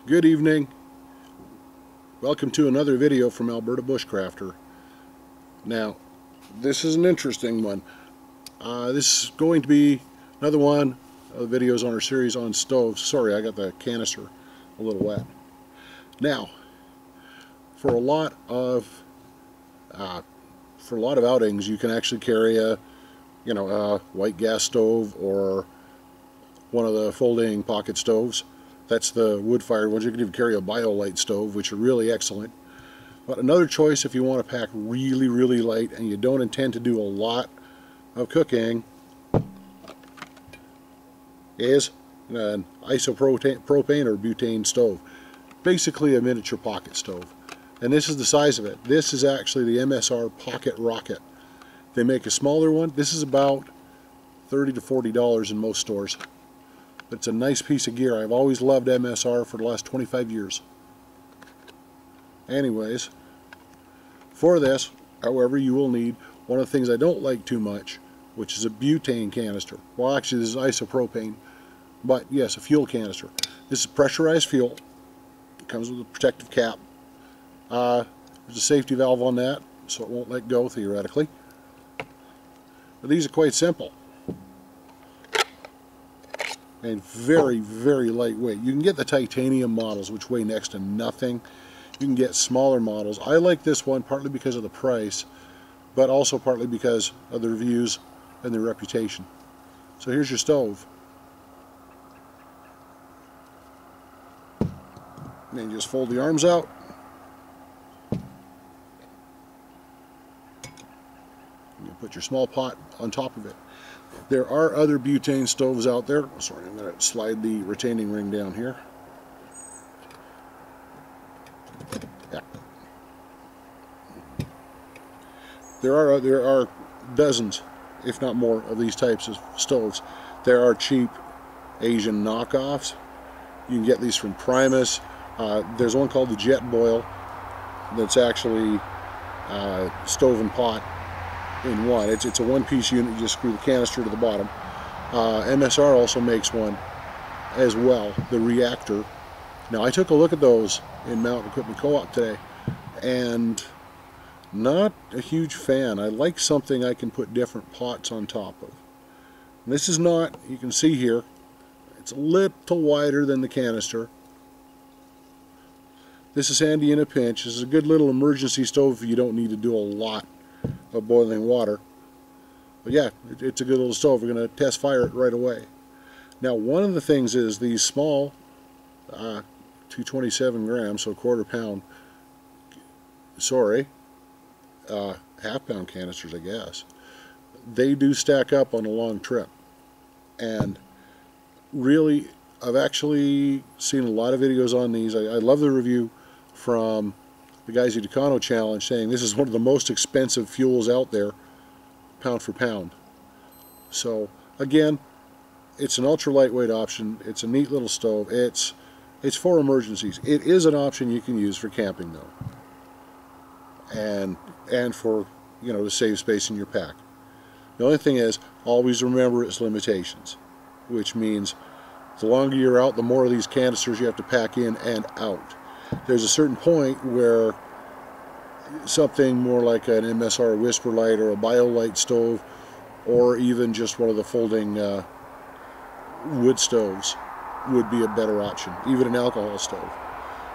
Good evening. Welcome to another video from Alberta Bushcrafter. Now, this is an interesting one. This is going to be another one of the videos on our series on stoves. Sorry, I got the canister a little wet. Now, for a lot of outings, you can actually carry a white gas stove or one of the folding pocket stoves. That's the wood-fired ones. You can even carry a BioLite stove, which are really excellent. But another choice if you want to pack really, really light and you don't intend to do a lot of cooking is an isopropane or butane stove. Basically a miniature pocket stove. And this is the size of it. This is actually the MSR Pocket Rocket. They make a smaller one. This is about $30 to $40 in most stores. But it's a nice piece of gear. I've always loved MSR for the last 25 years. Anyways, for this, however, you will need one of the things I don't like too much, which is a butane canister. Well, actually, this is isopropane, but yes, a fuel canister. This is pressurized fuel. It comes with a protective cap. There's a safety valve on that, so it won't let go, theoretically. But these are quite simple. And very, very lightweight. You can get the titanium models, which weigh next to nothing. You can get smaller models. I like this one partly because of the price, but also partly because of the reviews and the reputation. So here's your stove. And then you just fold the arms out. And you put your small pot on top of it. There are other butane stoves out there. Sorry, I'm going to slide the retaining ring down here. Yeah. There are dozens, if not more, of these types of stoves. There are cheap Asian knockoffs. You can get these from Primus. There's one called the Jet Boil that's actually stove and pot in one. It's a one-piece unit. You just screw the canister to the bottom. MSR also makes one as well, the Reactor. Now, I took a look at those in Mountain Equipment Co-op today, and not a huge fan. I like something I can put different pots on top of. And this is not, you can see here, it's a little wider than the canister. This is handy in a pinch. This is a good little emergency stove if you don't need to do a lot of boiling water. But yeah, it's a good little stove. We're going to test fire it right away. Now, one of the things is these small 227 grams, so a quarter pound, sorry, half pound canisters, I guess. They do stack up on a long trip. And really, I've actually seen a lot of videos on these. I love the review from the guys at Econo Challenge saying this is one of the most expensive fuels out there, pound for pound. So again, it's an ultra lightweight option. It's a neat little stove. It's for emergencies. It is an option you can use for camping though, and for to save space in your pack. The only thing is, always remember its limitations, which means the longer you're out, the more of these canisters you have to pack in and out. There's a certain point where something more like an MSR Whisper Light or a BioLite stove, or even just one of the folding wood stoves, would be a better option. Even an alcohol stove.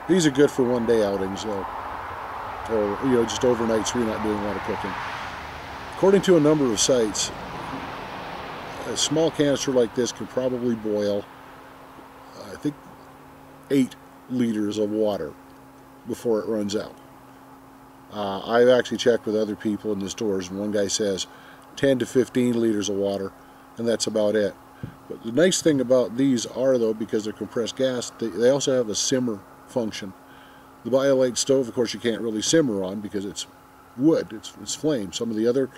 These are good for one-day outings, though, or just overnights where you're not doing a lot of cooking. According to a number of sites, a small canister like this can probably boil, I think, 8 liters of water before it runs out. I've actually checked with other people in the stores, and one guy says 10 to 15 liters of water, and that's about it. But the nice thing about these are, though, because they're compressed gas, they also have a simmer function. The BioLite stove, of course, you can't really simmer on because it's wood, it's flame. Some of the other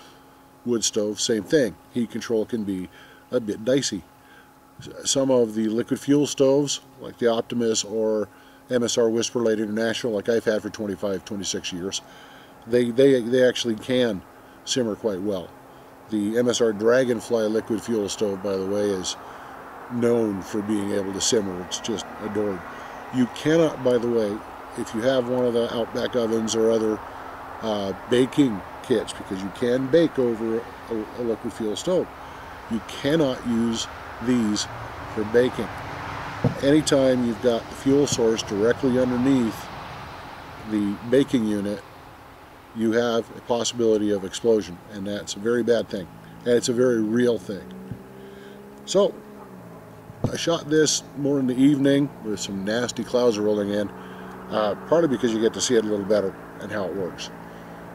wood stoves, same thing. Heat control can be a bit dicey. Some of the liquid fuel stoves, like the Optimus or MSR Whisper Light International, like I've had for 25, 26 years, they actually can simmer quite well. The MSR Dragonfly liquid fuel stove, by the way, is known for being able to simmer. It's just adored. You cannot, by the way, if you have one of the Outback ovens or other baking kits, because you can bake over a liquid fuel stove, you cannot use these for baking. Anytime you've got the fuel source directly underneath the baking unit, you have a possibility of explosion, and that's a very bad thing, and it's a very real thing. So I shot this more in the evening with some nasty clouds rolling in, partly because you get to see it a little better and how it works.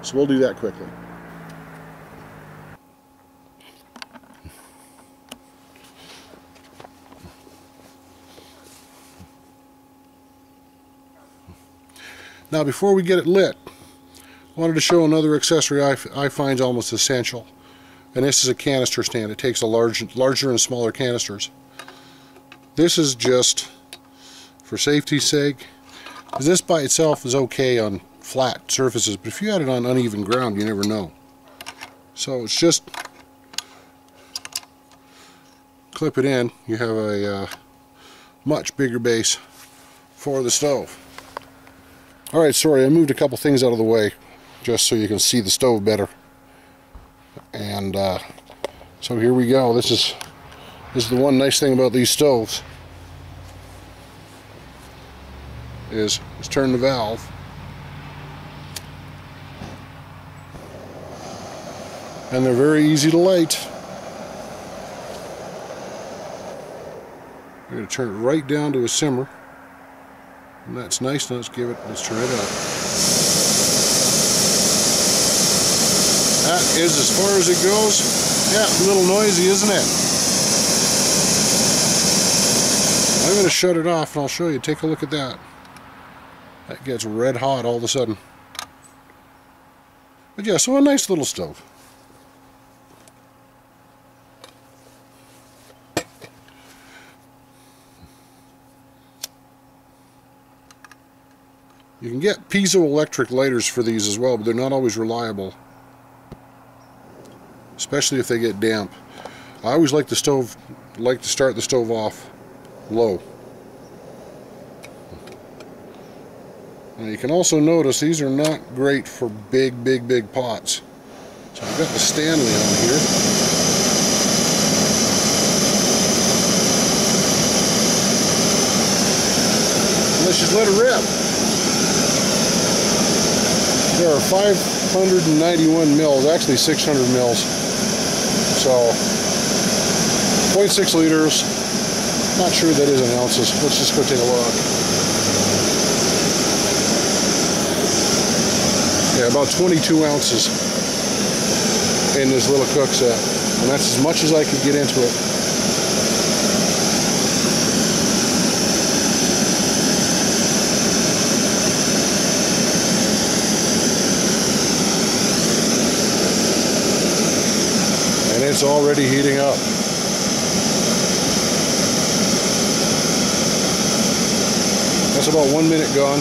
So we'll do that quickly. Now before we get it lit, I wanted to show another accessory I find almost essential, and this is a canister stand. It takes a larger and smaller canisters. This is just for safety's sake, because this by itself is okay on flat surfaces, but if you had it on uneven ground, you never know. So it's just clip it in. You have a much bigger base for the stove. Alright, sorry, I moved a couple things out of the way just so you can see the stove better. And so here we go. This is the one nice thing about these stoves, is turn the valve, and they're very easy to light. I'm going to turn it right down to a simmer. And that's nice. Now let's turn it up. That is as far as it goes. Yeah, a little noisy, isn't it? I'm going to shut it off and I'll show you. Take a look at that. That gets red hot all of a sudden. But yeah, so a nice little stove. You can get piezoelectric lighters for these as well, but they're not always reliable, especially if they get damp. I always like to start the stove off low. Now you can also notice these are not great for big pots. So I've got the Stanley on here. Let's just let it rip. There are 591 mils, actually 600 mils. So 0.6 liters. Not sure that is in ounces. Let's just go take a look. Yeah, about 22 ounces in this little cook set. And that's as much as I could get into it. And it's already heating up. That's about 1 minute gone.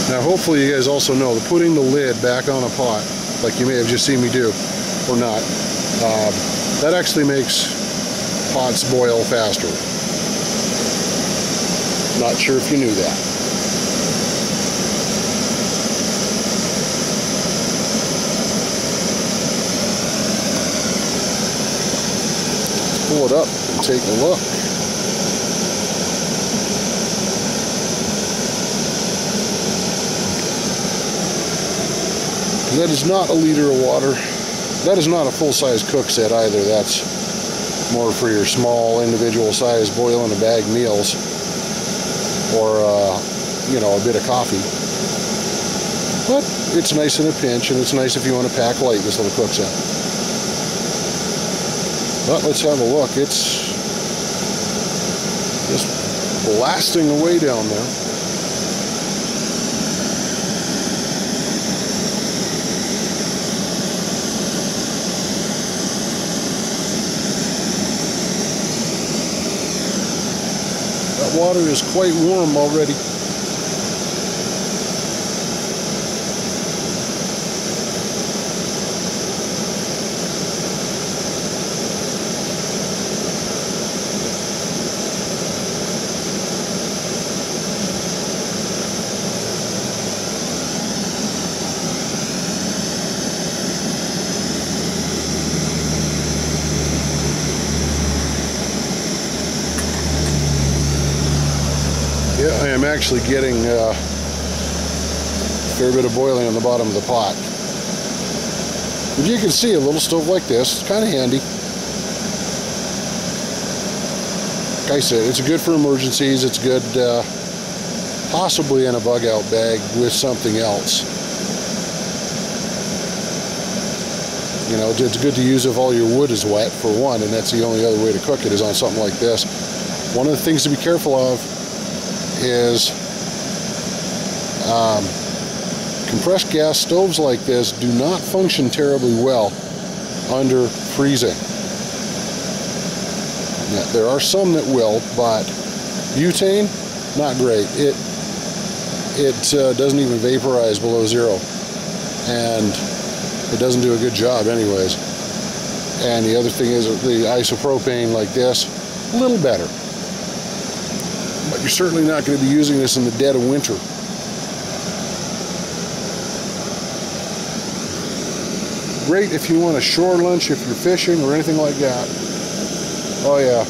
Now hopefully you guys also know that putting the lid back on a pot, like you may have just seen me do, or not, that actually makes pots boil faster. Not sure if you knew that. Let's pull it up and take a look. That is not a liter of water. That is not a full-size cook set either. That's more for your small individual size boil in a bag meals, or you know, a bit of coffee. But it's nice in a pinch, and it's nice if you want to pack light, this little cook set. But let's have a look. It's just blasting away down there. Water is quite warm already. Yeah, I am actually getting a fair bit of boiling on the bottom of the pot. As you can see, a little stove like this, it's kind of handy. Like I said, it's good for emergencies. It's good possibly in a bug out bag with something else. You know, it's good to use if all your wood is wet, for one, and that's the only other way to cook it is on something like this. One of the things to be careful of is compressed gas stoves like this do not function terribly well under freezing. Now, there are some that will, but butane, not great. It doesn't even vaporize below zero, and it doesn't do a good job anyways. And the other thing is the isopropane like this, a little better. But you're certainly not going to be using this in the dead of winter. Great if you want a shore lunch, if you're fishing or anything like that. Oh yeah.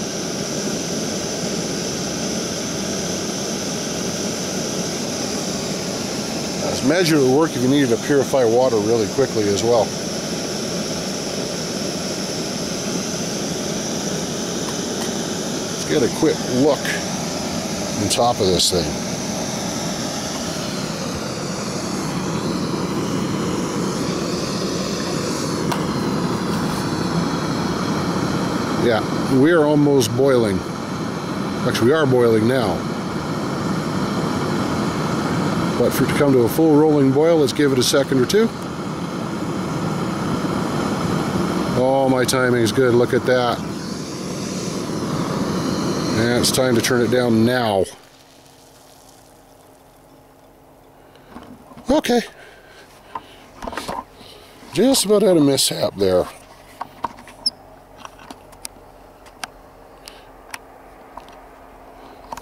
This measure would work if you needed to purify water really quickly as well. Let's get a quick look on top of this thing. Yeah, we are almost boiling. Actually, we are boiling now. But for it to come to a full rolling boil, let's give it a second or two. Oh, my timing's good. Look at that. And it's time to turn it down now. Okay. Just about had a mishap there.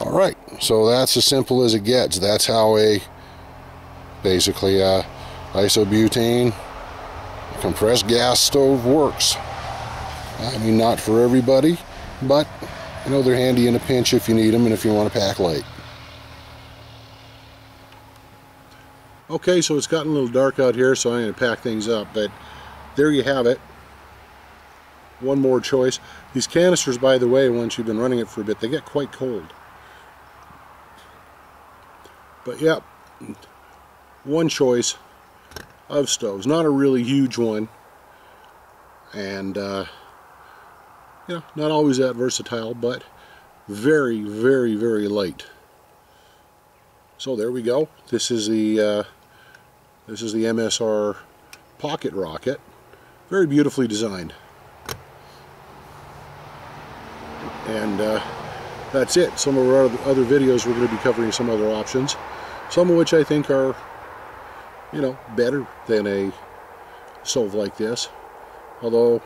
Alright, so that's as simple as it gets. That's how basically isobutane compressed gas stove works. I mean, not for everybody, but you know, they're handy in a pinch if you need them and if you want to pack light. Okay, so it's gotten a little dark out here, so I'm going to pack things up, but there you have it. One more choice. These canisters, by the way, once you've been running it for a bit, they get quite cold. But yeah, one choice of stoves. Not a really huge one, and you know, not always that versatile, but very, very, very light. So there we go. This is the MSR pocket rocket. Very beautifully designed. And that's it. Some of our other videos we're going to be covering some other options, some of which I think are, you know, better than a stove like this. Although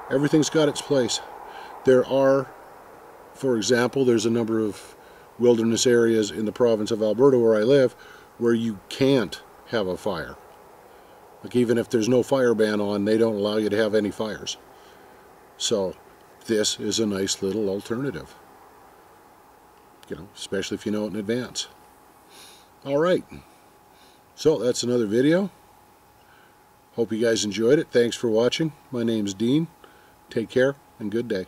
everything's got its place. There are, for example, there's a number of wilderness areas in the province of Alberta where I live where you can't have a fire. Like, even if there's no fire ban on, they don't allow you to have any fires. So this is a nice little alternative, you know, especially if you know it in advance. Alright, so that's another video. Hope you guys enjoyed it. Thanks for watching. My name's Dean. Take care and good day.